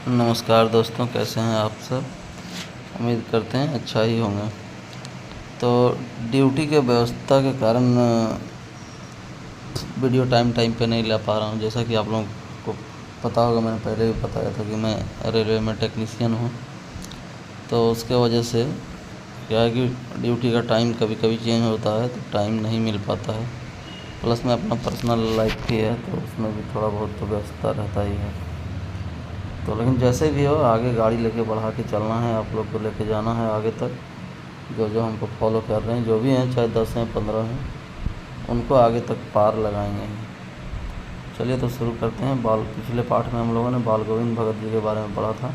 नमस्कार दोस्तों, कैसे हैं आप सब। उम्मीद करते हैं अच्छा ही होंगे। तो ड्यूटी के व्यवस्था के कारण वीडियो टाइम पे नहीं ला पा रहा हूँ। जैसा कि आप लोगों को पता होगा, मैंने पहले भी बताया था कि मैं रेलवे में टेक्नीशियन हूँ। तो उसके वजह से क्या है कि ड्यूटी का टाइम कभी कभी चेंज होता है, तो टाइम नहीं मिल पाता है। प्लस में अपना पर्सनल लाइफ भी है, तो उसमें भी थोड़ा बहुत तो व्यस्तता रहता ही है। तो लेकिन जैसे भी हो, आगे गाड़ी लेके बढ़ा के चलना है, आप लोग को लेके जाना है आगे तक। जो जो हमको फॉलो कर रहे हैं, जो भी हैं, चाहे 10 हैं 15 हैं, उनको आगे तक पार लगाएंगे ही। चलिए तो शुरू करते हैं। पिछले पाठ में हम लोगों ने बाल गोविंद भगत जी के बारे में पढ़ा था।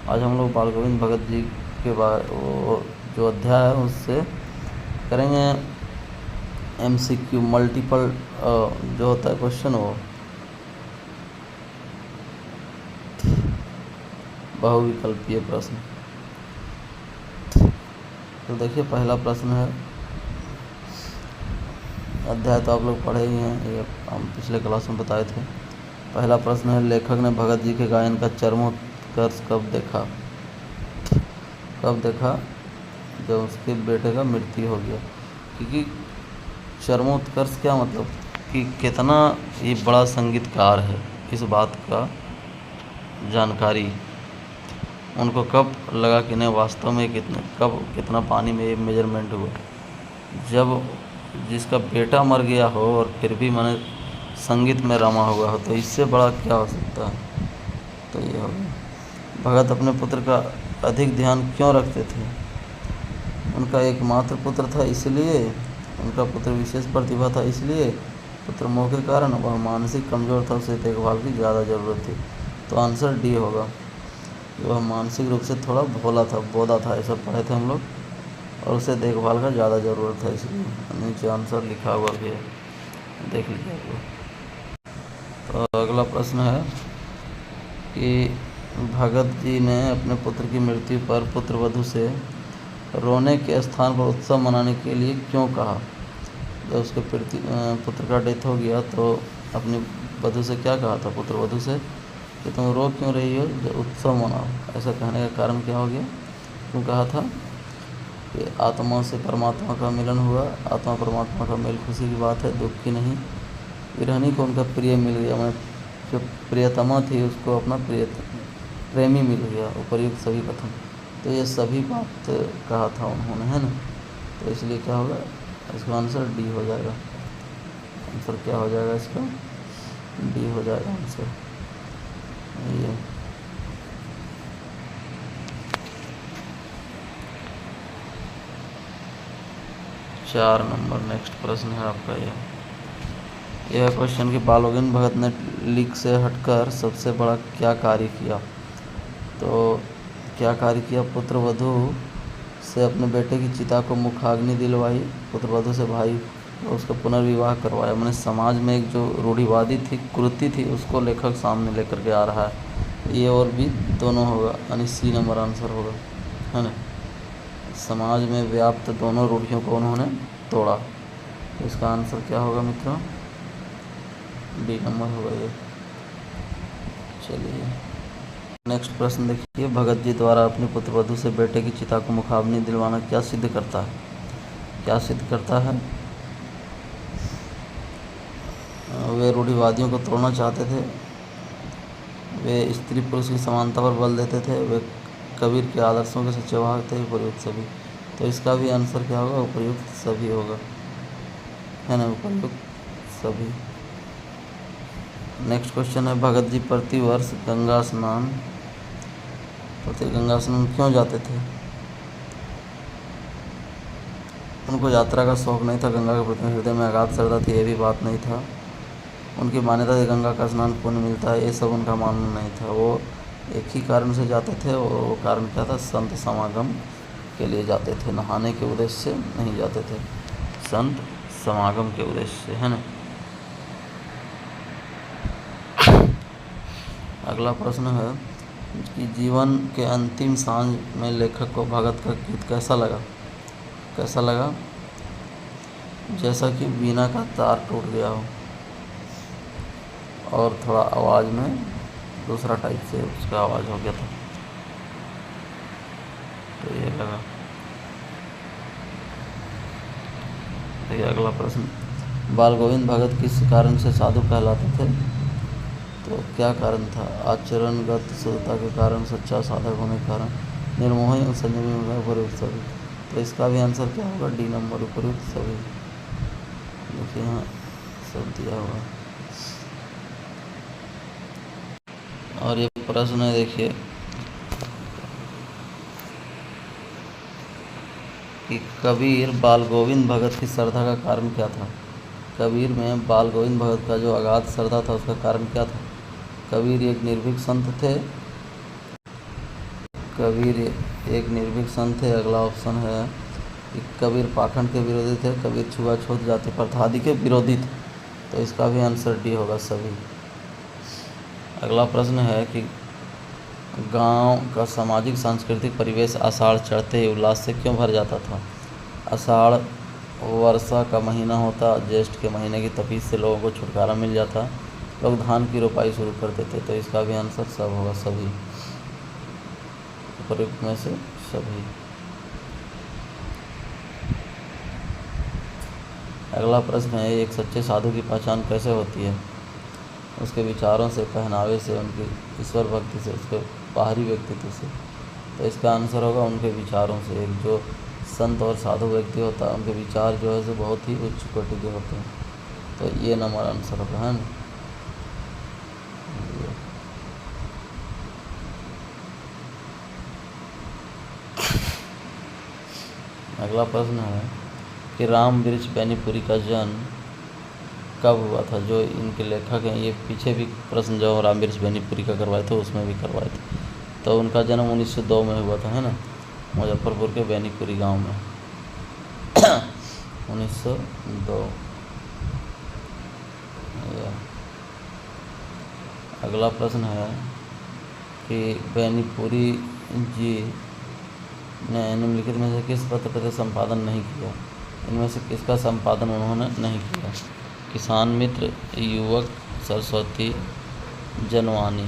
आज हम लोग बाल गोविंद भगत जी के बारे वो जो अध्याय है उससे करेंगे MCQ, मल्टीपल जो होता है क्वेश्चन, वो बहुविकल्पीय प्रश्न। तो देखिए, पहला प्रश्न है, अध्याय तो आप लोग पढ़े ही हैं, ये हम पिछले क्लास में बताए थे। पहला प्रश्न है, लेखक ने भगत जी के गायन का चरमोत्कर्ष कब देखा। कब देखा? जब उसके बेटे का मृत्यु हो गया। क्योंकि चरमोत्कर्ष क्या मतलब कि कितना ये बड़ा संगीतकार है, इस बात का जानकारी उनको कब लगा कि नहीं, वास्तव में कितना पानी में ये मेजरमेंट हुआ। जब जिसका बेटा मर गया हो और फिर भी मैंने संगीत में रमा हुआ हो, तो इससे बड़ा क्या हो सकता है। तो ये हो गया। भगत अपने पुत्र का अधिक ध्यान क्यों रखते थे? उनका एकमात्र पुत्र था इसलिए, उनका पुत्र विशेष प्रतिभा था इसलिए, पुत्र मोह के कारण, वह मानसिक कमज़ोर था, उसे देखभाल की ज़्यादा ज़रूरत थी। तो आंसर डी होगा। वह मानसिक रूप से थोड़ा बोधा था, ऐसा पढ़े थे हम लोग, और उसे देखभाल का ज़्यादा ज़रूरत है, इसलिए नीचे आंसर लिखा हुआ भी है, देख लीजिए आप लोग। तो अगला प्रश्न है कि भगत जी ने अपने पुत्र की मृत्यु पर पुत्रवधू से रोने के स्थान पर उत्सव मनाने के लिए क्यों कहा। जब उसके पुत्र का डेथ हो गया तो अपनी वधू से क्या कहा था, पुत्रवधू से, कि तुम रो क्यों रही हो, जो उत्सव मनाओ। ऐसा कहने का कारण क्या हो गया, क्यों कहा था कि आत्मा से परमात्मा का मिलन हुआ। आत्मा परमात्मा का मेल खुशी की बात है, दुख की नहीं। विरहनी को उनका प्रिय मिल गया, मैं जो प्रियतमा थी उसको अपना प्रेमी मिल गया। उपर्युक्त सभी कथन, तो ये सभी बात कहा था उन्होंने, है ना। तो इसलिए क्या होगा, इसका आंसर डी हो जाएगा। आंसर क्या हो जाएगा इसका, डी हो जाएगा आंसर ये। चार नंबर नेक्स्ट प्रश्न है आपका यह क्वेश्चन कि बाल गोविंद भगत ने लीक से हटकर सबसे बड़ा क्या कार्य किया। तो क्या कार्य किया, पुत्रवधू से अपने बेटे की चिता को मुखाग्नि दिलवाई, पुत्रवधू से भाई उसका पुनर्विवाह करवाया। मैंने समाज में एक जो रूढ़िवादी थी, कुरीति थी, उसको लेखक सामने लेकर के आ रहा है। ये और भी दोनों होगा, यानी सी नंबर आंसर होगा, है ना। समाज में व्याप्त दोनों रूढ़ियों को उन्होंने तोड़ा। तो इसका आंसर क्या होगा मित्रों, डी नंबर होगा ये। चलिए नेक्स्ट प्रश्न देखिए, भगत जी द्वारा अपने पुत्रवधू से बेटे की चिता को मुखाग्नि दिलवाना क्या सिद्ध करता है। क्या सिद्ध करता है, वे रूढ़िवादियों को तोड़ना चाहते थे, वे स्त्री पुरुष की समानता पर बल देते थे, वे कबीर के आदर्शों के सच्चे वाहक थे। उपयुक्त सभी, तो इसका भी आंसर क्या होगा, उपयुक्त सभी होगा, है ना, उपयुक्त सभी। नेक्स्ट क्वेश्चन है, भगत जी प्रतिवर्ष गंगा स्नान क्यों जाते थे। उनको यात्रा का शौक़ नहीं था, गंगा के प्रति हृदय में अगाध श्रद्धा थी, ये भी बात नहीं था। उनकी मान्यता थी गंगा का स्नान पुण्य मिलता है, ये सब उनका मानना नहीं था। वो एक ही कारण से जाते थे, और वो कारण क्या था, संत समागम के लिए जाते थे, नहाने के उद्देश्य से नहीं जाते थे, संत समागम के उद्देश्य से, है ना। अगला प्रश्न है कि जीवन के अंतिम सांझ में लेखक को भगत का गीत कैसा लगा। कैसा लगा, जैसा कि वीणा का तार टूट गया हो और थोड़ा आवाज़ में दूसरा टाइप से उसका आवाज़ हो गया था। तो ये लगा। देखिए अगला प्रश्न, बाल गोविंद भगत किस कारण से साधु कहलाते थे? तो क्या कारण था? आचरणगत शुद्धता के कारण, सच्चा साधक होने के कारण, निर्मोही और संयमी होने उपयुक्त सभी। तो इसका भी आंसर क्या होगा? डी नंबर, उपयुक्त सभी। देखिए यहाँ सब दिया हुआ है। और ये प्रश्न है, देखिए कि कबीर बाल गोविंद भगत की श्रद्धा का कारण क्या था? कबीर में बाल गोविंद भगत का जो अगाध श्रद्धा था उसका कारण क्या था? कबीर एक निर्भीक संत थे। कबीर एक निर्भीक संत थे। अगला ऑप्शन है कि कबीर पाखंड के विरोधी थे। कबीर छुआछूत, जाति प्रथा आदि के विरोधी थे। तो इसका भी आंसर डी होगा, सभी। अगला प्रश्न है कि गांव का सामाजिक सांस्कृतिक परिवेश आषाढ़ चढ़ते ही उल्लास से क्यों भर जाता था? आषाढ़ वर्षा का महीना होता, ज्येष्ठ के महीने की तपीस से लोगों को छुटकारा मिल जाता, लोग धान की रोपाई शुरू कर देते। तो इसका भी आंसर सब होगा, सभी। उपयुक्त में से सभी। अगला प्रश्न है, एक सच्चे साधु की पहचान कैसे होती है? उसके विचारों से, पहनावे से, उनकी ईश्वर भक्ति से, उसके बाहरी व्यक्तित्व से। तो इसका आंसर होगा उनके विचारों से। एक जो संत और साधु व्यक्ति होता है, उनके विचार जो है सो बहुत ही उच्च कोटि के होते हैं। तो ये नंबर आंसर होगा, है ना। अगला प्रश्न है कि राम वृक्ष बेनीपुरी का जन्म कब हुआ था? जो इनके लेखक हैं, ये पीछे भी प्रश्न जो राम वृक्ष बेनीपुरी का करवाए थे उसमें भी करवाए थे। तो उनका जन्म 1902 में हुआ था, है ना, मुजफ्फरपुर के बेनीपुरी गांव में। 1902। अगला प्रश्न है कि बेनीपुरी जी ने निम्नलिखित में से किस पत्र का संपादन नहीं किया? इनमें से किसका संपादन उन्होंने नहीं किया? किसान मित्र, युवक, सरस्वती, जनवानी।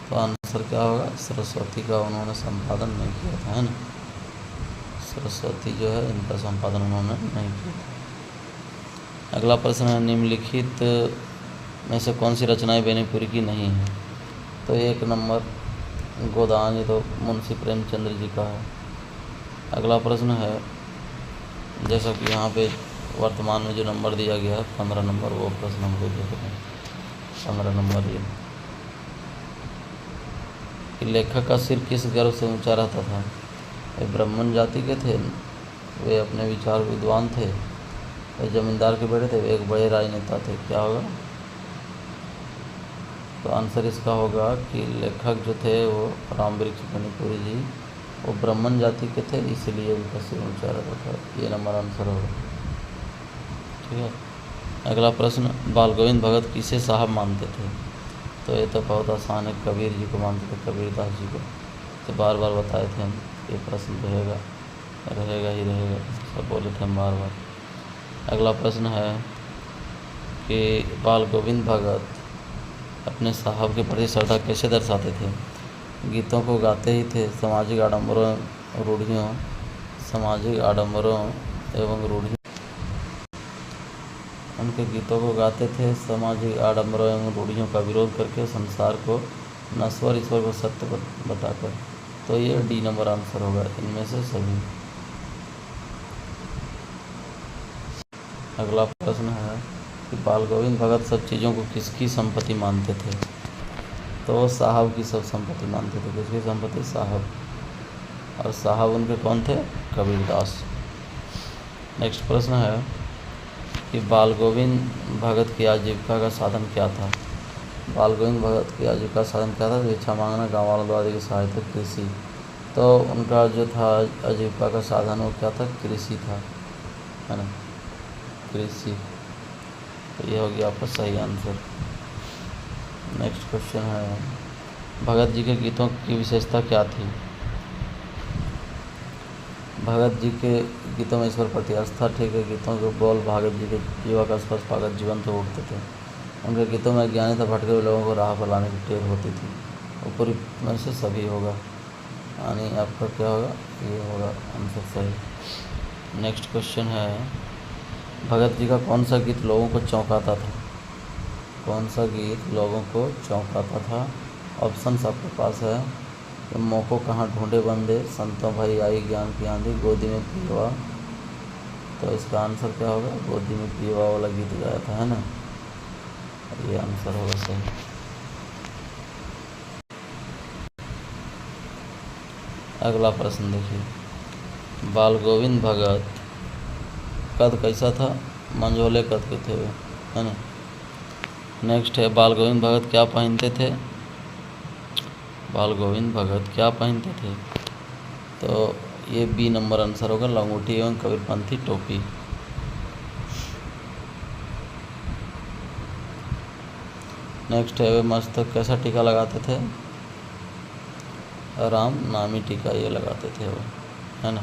तो आंसर क्या होगा? सरस्वती का उन्होंने संपादन नहीं किया था, है ना। सरस्वती जो है इनका संपादन उन्होंने नहीं किया था। अगला प्रश्न है, निम्नलिखित में से कौन सी रचनाएं बेनीपुरी की नहीं है? तो एक नंबर गोदान, ये तो मुंशी प्रेमचंद्र जी का है। अगला प्रश्न है, जैसा कि यहाँ पे वर्तमान में जो नंबर दिया गया है 15 नंबर, वो प्रश्न हम लोग देख रहे हैं। 15 नंबर ये कि लेखक का सिर किस गर्व से ऊंचा रहता था? वे ब्राह्मण जाति के थे, वे अपने विचार विद्वान थे, वे जमींदार के बेटे थे, वे एक बड़े राजनेता थे। क्या होगा? तो आंसर इसका होगा कि लेखक जो थे वो राम वृक्ष बेनीपुरी जी, वो ब्राह्मण जाति के थे, इसलिए उनका सिर ऊंचा रहता था। ये नंबर आंसर होगा, ठीक है। अगला प्रश्न, बाल गोविंद भगत किसे साहब मानते थे? तो ये तो बहुत आसान है, कबीर जी को मानते थे, कबीरदास जी को। तो बार बार बताए थे हम, ये प्रश्न रहेगा ही रहेगा, सब बोले थे हम बार बार। अगला प्रश्न है कि बाल गोविंद भगत अपने साहब के प्रति श्रद्धा कैसे दर्शाते थे? गीतों को गाते ही थे, सामाजिक आडंबरों एवं रूढ़ियों, उनके गीतों को गाते थे सामाजिक आडंबरों एवं रूढ़ियों का विरोध करके, संसार को नश्वर, ईश्वर को सत्य बताकर। तो ये डी नंबर आंसर होगा, इनमें से सभी। अगला प्रश्न है कि बाल गोविंद भगत सब चीज़ों को किसकी संपत्ति मानते थे? तो वो साहब की सब संपत्ति मानते थे। किसकी संपत्ति? साहब। और साहब उनके कौन थे? कबीरदास। नेक्स्ट प्रश्न है कि बाल गोविंद भगत की आजीविका का साधन क्या था? बाल गोविंद भगत की आजीविका का साधन क्या था? भिक्षा मांगना, गाँव वालों द्वारा की सहायता, कृषि। तो उनका जो था आजीविका का साधन वो क्या था? कृषि था, है ना, कृषि। तो ये हो गया आपका सही आंसर। नेक्स्ट क्वेश्चन है, भगत जी के गीतों की विशेषता क्या थी? भगत जी के गीतों में ईश्वर प्रति आस्था, ठीक है। गीतों के बोल भगत जी के जीवा का स्पर्श पाकर जीवंत हो उठते थे। उनके गीतों में अज्ञानी तथा भटके हुए लोगों को राह पर लाने की टेर होती थी। ऊपरी में से सभी होगा, यानी आपका क्या होगा, ये होगा आंसर सही। नेक्स्ट क्वेश्चन है, भगत जी का कौन सा गीत लोगों को चौंकाता था? कौन सा गीत लोगों को चौंकाता था? ऑप्शंस आपके पास है कि मौको कहाँ ढूंढे बंदे, संतों भाई आई ज्ञान की आंधी, गोदी में पीवा। तो इसका आंसर क्या होगा, गोदी में पीवा वाला गीत गाया था, है ना, ये आंसर होगा सही। अगला प्रश्न देखिए, बाल गोविंद भगत कद कैसा था? मंझोले कद के थे वे, है ना। नेक्स्ट है, बाल गोविंद भगत क्या पहनते थे? बाल गोविंद भगत क्या पहनते थे? तो ये बी नंबर आंसर होगा, लंगोटी एवं कबीरपंथी टोपी। नेक्स्ट है, वे मस्तक कैसा टीका लगाते थे? राम नामी टीका ये लगाते थे वो, है ना।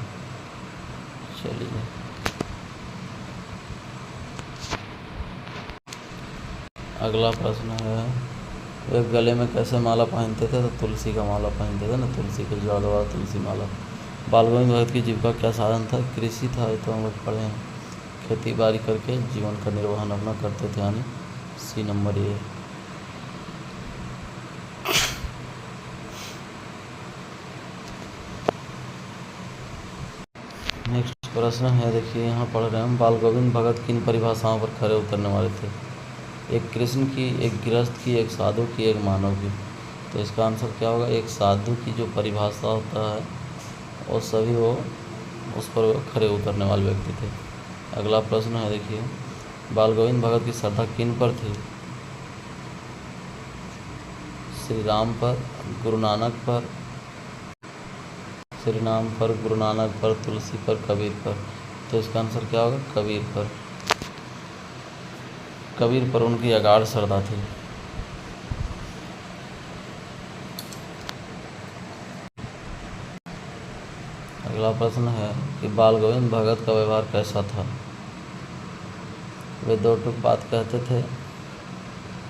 चलिए अगला प्रश्न है, वे गले में कैसे माला पहनते थे? तो तुलसी का माला पहनते थे ना, तुलसी के जड़ द्वारा तुलसी माला। बाल गोविंद भगत की जीविका क्या साधन था? कृषि था, ये तो हम लोग पढ़े हैं। खेती बाड़ी करके जीवन का निर्वहन अपना करते थे, यानी सी नंबर ये। नेक्स्ट प्रश्न है, देखिए यहाँ पढ़ रहे हैं, बाल गोविंद भगत किन परिभाषाओं पर खरे उतरने वाले थे? एक कृष्ण की, एक गृहस्थ की, एक साधु की, एक मानव की। तो इसका आंसर क्या होगा, एक साधु की जो परिभाषा होता है वो सभी वो उस पर खरे उतरने वाले व्यक्ति थे। अगला प्रश्न है, देखिए, बाल गोविंद भगत की श्रद्धा किन पर थी? श्री राम पर, गुरु नानक पर, श्री राम पर, गुरु नानक पर, तुलसी पर, कबीर पर। तो इसका आंसर क्या होगा, कबीर पर। कबीर पर उनकी अगाध श्रद्धा थी। अगला प्रश्न है कि बाल गोविंद भगत का व्यवहार कैसा था? वे दो टूक बात कहते थे,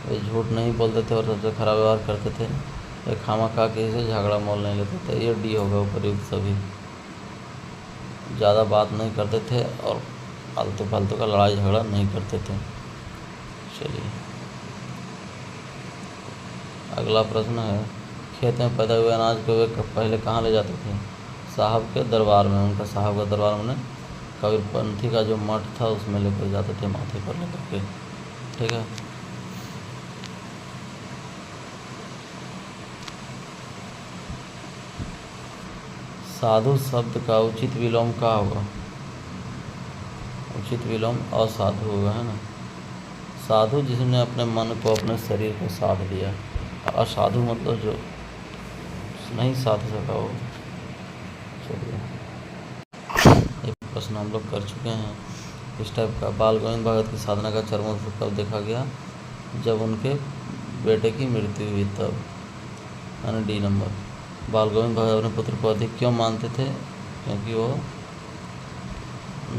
वे झूठ नहीं बोलते थे और सबसे खराब व्यवहार करते थे, वे खामखा किसी से झगड़ा मोल नहीं लेते थे। ये डी होगा उपयुक्त सभी। ज़्यादा बात नहीं करते थे और फालतू फालतू का लड़ाई झगड़ा नहीं करते थे। चलिए अगला प्रश्न है, खेत में पैदा हुए अनाज को वे पहले कहाँ ले जाते थे? साहब के दरबार में। उनका साहब का दरबार में कबीरपंथी का जो मठ था उसमें लेकर जाते थे, माथे पर लेकर के, ठीक है। साधु शब्द का उचित विलोम क्या होगा? उचित विलोम असाधु होगा, है ना। साधु जिसने अपने मन को, अपने शरीर को साध लिया। असाधु मतलब जो नहीं साध सका हो। चलिए ये प्रश्न हम लोग कर चुके हैं इस टाइप का। बाल गोविंद भगत की साधना का चरमोत्कर्ष कब देखा गया? जब उनके बेटे की मृत्यु हुई तब, यानी डी नंबर। बाल गोविंद भगत अपने पुत्र को अधिक क्यों मानते थे? क्योंकि वो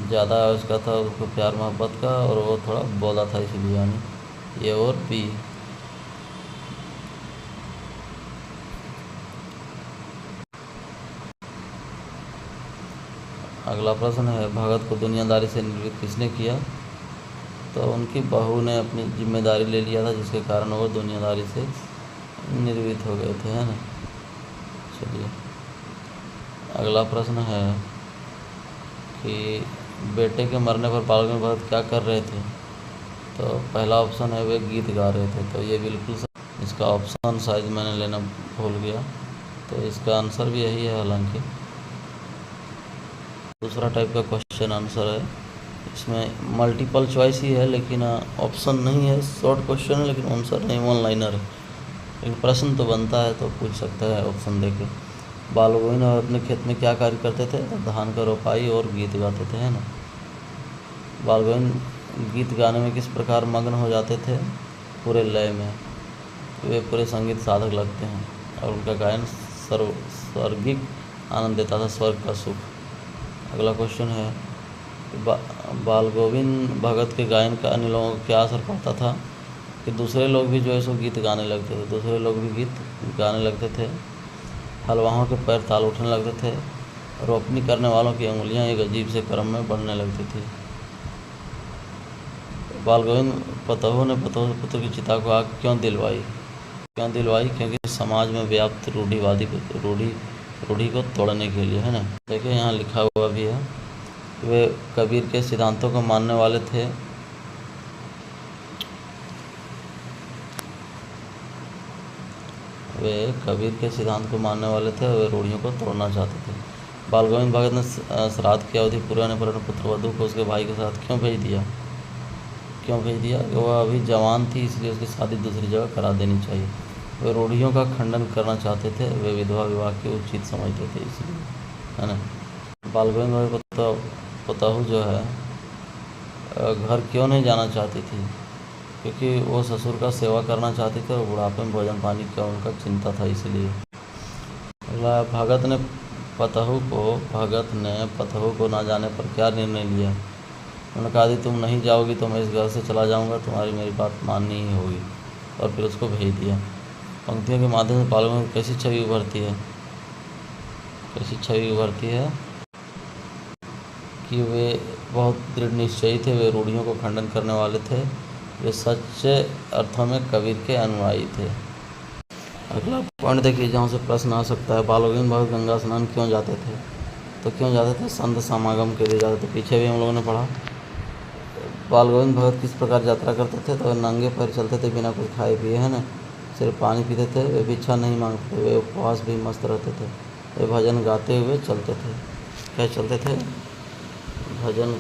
ज़्यादा उसका था, उसको प्यार मोहब्बत का, और वो थोड़ा बोला था इसलिए, यानी ये और बी। अगला प्रश्न है, भगत को दुनियादारी से निवृत्त किसने किया? तो उनकी बहू ने अपनी जिम्मेदारी ले लिया था, जिसके कारण वो दुनियादारी से निर्वृत्त हो गए थे, है ना। चलिए अगला प्रश्न है कि बेटे के मरने पर बाल गोविंद भगत क्या कर रहे थे? तो पहला ऑप्शन है वे गीत गा रहे थे, तो ये बिल्कुल सही। इसका ऑप्शन शायद मैंने लेना भूल गया, तो इसका आंसर भी यही है। हालांकि दूसरा टाइप का क्वेश्चन आंसर है, इसमें मल्टीपल चॉइस ही है, लेकिन ऑप्शन नहीं है। शॉर्ट क्वेश्चन है लेकिन आंसर नहीं, वन लाइनर है, लेकिन प्रश्न तो बनता है, तो पूछ सकता है ऑप्शन देके। बाल गोविंद अपने खेत में क्या कार्य करते थे? तो धान का रोपाई और गीत गाते थे, है ना। बाल गोविंद गीत गाने में किस प्रकार मग्न हो जाते थे? पूरे लय में। वे पूरे संगीत साधक लगते हैं और उनका गायन स्वर्गिक आनंद देता था, स्वर्ग का सुख। अगला क्वेश्चन है, बाल गोविंद भगत के गायन का अन्य लोगों को क्या असर पड़ता था? कि दूसरे लोग भी जो है सो गीत गाने लगते थे, दूसरे लोग भी गीत गाने लगते थे। हलवाओं के पैर ताल उठने लगते थे। रोपनी करने वालों की उंगलियां एक अजीब से क्रम में बढ़ने लगती थी। बाल गोविंद पतहू ने पतहू पुत्र की चिता को आग क्यों दिलवाई? क्योंकि समाज में व्याप्त रूढ़ी को तोड़ने के लिए, है ना। देखिए यहाँ लिखा हुआ भी है, वे कबीर के सिद्धांतों को मानने वाले थे। वे कबीर के सिद्धांत को मानने वाले थे, वे रूढ़ियों को तोड़ना चाहते थे। बाल गोविंद भगत ने श्राद्ध की अवधि पूरे होने पर अपने पुत्र वधू को उसके भाई के साथ क्यों भेज दिया? वह अभी जवान थी, इसलिए उसकी शादी दूसरी जगह करा देनी चाहिए। वे रूढ़ियों का खंडन करना चाहते थे, वे विधवा विवाह के उचित समझते थे, इसलिए, है ना। बाल गोविंद भाई पतहू जो है घर क्यों नहीं जाना चाहती थी? क्योंकि वो ससुर का सेवा करना चाहती थी और बुढ़ापे में भोजन पानी का उनका चिंता था, इसलिए। अगला, भगत ने पतहू को ना जाने पर क्या निर्णय लिया? उन्होंने कहा, यदि तुम नहीं जाओगी तो मैं इस घर से चला जाऊंगा, तुम्हारी मेरी बात माननी ही होगी, और फिर उसको भेज दिया। पंक्तियों के माध्यम से बाल गोविंद कैसी छवि उभरती है कि वे बहुत दृढ़ निश्चयी थे, वे रूढ़ियों को खंडन करने वाले थे, वे सच्चे अर्थों में कबीर के अनुयायी थे। अगला पॉइंट देखिए, जहाँ से प्रश्न आ सकता है, बाल गोविंद भगत गंगा स्नान क्यों जाते थे? तो क्यों जाते थे? संत समागम के लिए जाते थे। पीछे भी हम लोगों ने पढ़ा। बाल गोविंद भगत किस प्रकार यात्रा करते थे? तो नंगे पैर चलते थे, बिना कुछ खाए पिए, है ना। सिर्फ पानी पीते थे, वे भिक्षा नहीं मांगते थे, वे उपवास भी मस्त रहते थे, वे भजन गाते हुए चलते थे। क्या चलते थे? भजन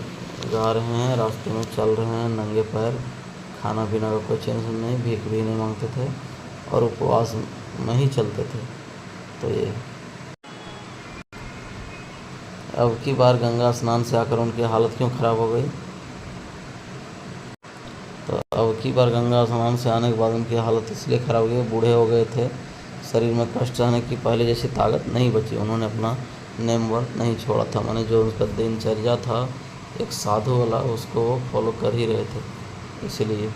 गा रहे हैं, रास्ते में चल रहे हैं, नंगे पैर, खाना पीना का कोई टेंशन नहीं, भीख भी नहीं मांगते थे, और उपवास में ही चलते थे। तो ये अब की बार गंगा स्नान से आकर उनकी हालत क्यों खराब हो गई? तो अब की बार गंगा स्नान से आने के बाद उनकी हालत इसलिए खराब हो गई, बूढ़े हो गए थे, शरीर में कष्ट सहने की पहले जैसी ताकत नहीं बची। उन्होंने अपना नेम वर्क नहीं छोड़ा था, माने जो उनका दिनचर्या था एक साधु वाला, उसको वो फॉलो कर ही रहे थे। इसलिए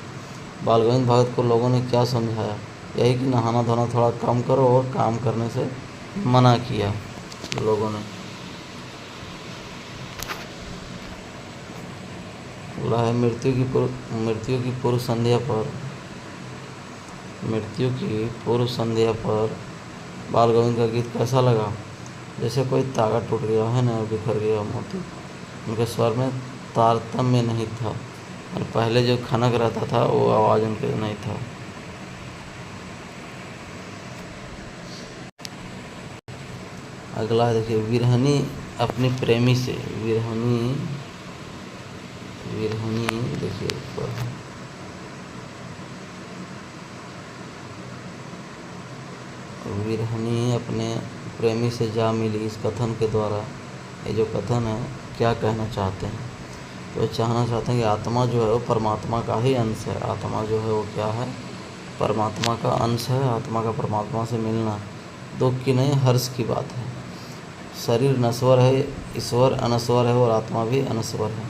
बाल गोविंद भगत को लोगों ने क्या समझाया? यही कि नहाना धोना थोड़ा कम करो और काम करने से मना किया लोगों ने। बोला है, मृत्यु की पूर्व संध्या पर बाल गोविंद का गीत कैसा लगा? जैसे कोई तागा टूट गया, है ना, बिखर गया मोती। उनके स्वर में तारतम्य नहीं था, और पहले जो खनक रहता था वो आवाज़ उनके नहीं था। अगला देखिए, विरहनी अपनी प्रेमी से, विरहनी देखिए ऊपर, विरहनी अपने प्रेमी से जा मिली, इस कथन के द्वारा, ये जो कथन है क्या कहना चाहते हैं? तो चाहना चाहते हैं कि आत्मा जो है वो परमात्मा का ही अंश है। आत्मा जो है वो क्या है? परमात्मा का अंश है। आत्मा का परमात्मा से मिलना दुख की नहीं, हर्ष की बात है। शरीर नश्वर है, ईश्वर अनश्वर है, और आत्मा भी अनश्वर है।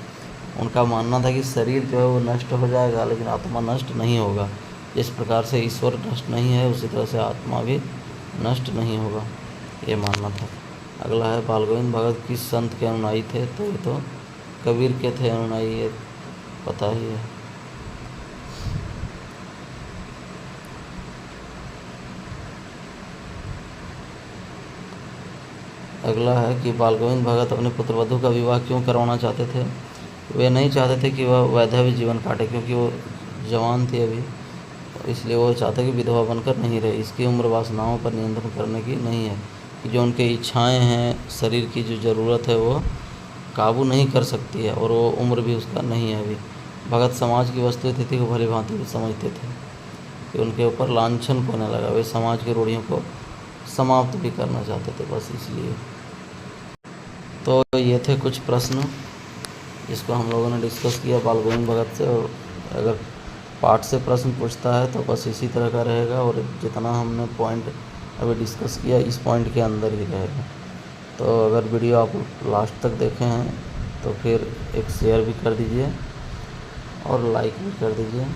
उनका मानना था कि शरीर जो है वो नष्ट हो जाएगा, लेकिन आत्मा नष्ट नहीं होगा। जिस प्रकार से ईश्वर नष्ट नहीं है, उसी तरह से आत्मा भी नष्ट नहीं होगा, ये मानना था। अगला है, बाल गोविंद भगत किस संत के अनुयायी थे? तो ये तो कबीर के थे अनुयायी, ये पता ही है। अगला है कि बाल गोविंद भगत अपने पुत्र वधू का विवाह क्यों करवाना चाहते थे? वे नहीं चाहते थे कि वह वैधव्य जीवन काटे, क्योंकि वो जवान थी अभी, इसलिए वो चाहते कि विधवा बनकर नहीं रहे। इसकी उम्र वासनाओं पर नियंत्रण करने की नहीं है, कि जो उनके इच्छाएं हैं, शरीर की जो ज़रूरत है वो काबू नहीं कर सकती है, और वो उम्र भी उसका नहीं है अभी। भगत समाज की वस्तु स्थिति को भली भांति भी समझते थे कि उनके ऊपर लांछन होने लगा। वे समाज की रूढ़ियों को समाप्त भी करना चाहते थे, बस इसलिए। तो ये थे कुछ प्रश्न जिसको हम लोगों ने डिस्कस किया बाल गोविंद भगत से। और अगर पाठ से प्रश्न पूछता है तो बस इसी तरह का रहेगा, और जितना हमने पॉइंट अभी डिस्कस किया इस पॉइंट के अंदर ही रहेगा। तो अगर वीडियो आप लास्ट तक देखे हैं तो फिर एक शेयर भी कर दीजिए और लाइक भी कर दीजिए।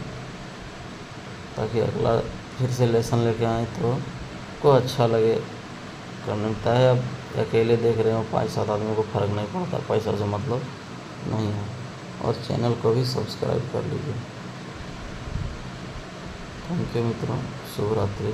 ताकि अगला फिर से लेसन लेके आएँ तो को अच्छा लगे करने। चाहे अब अकेले देख रहे हो 5-7 आदमियों को फ़र्क नहीं पड़ता, पैसा से मतलब नहीं है। और चैनल को भी सब्सक्राइब कर लीजिए। थैंक यू मित्रों, शुभ रात्रि।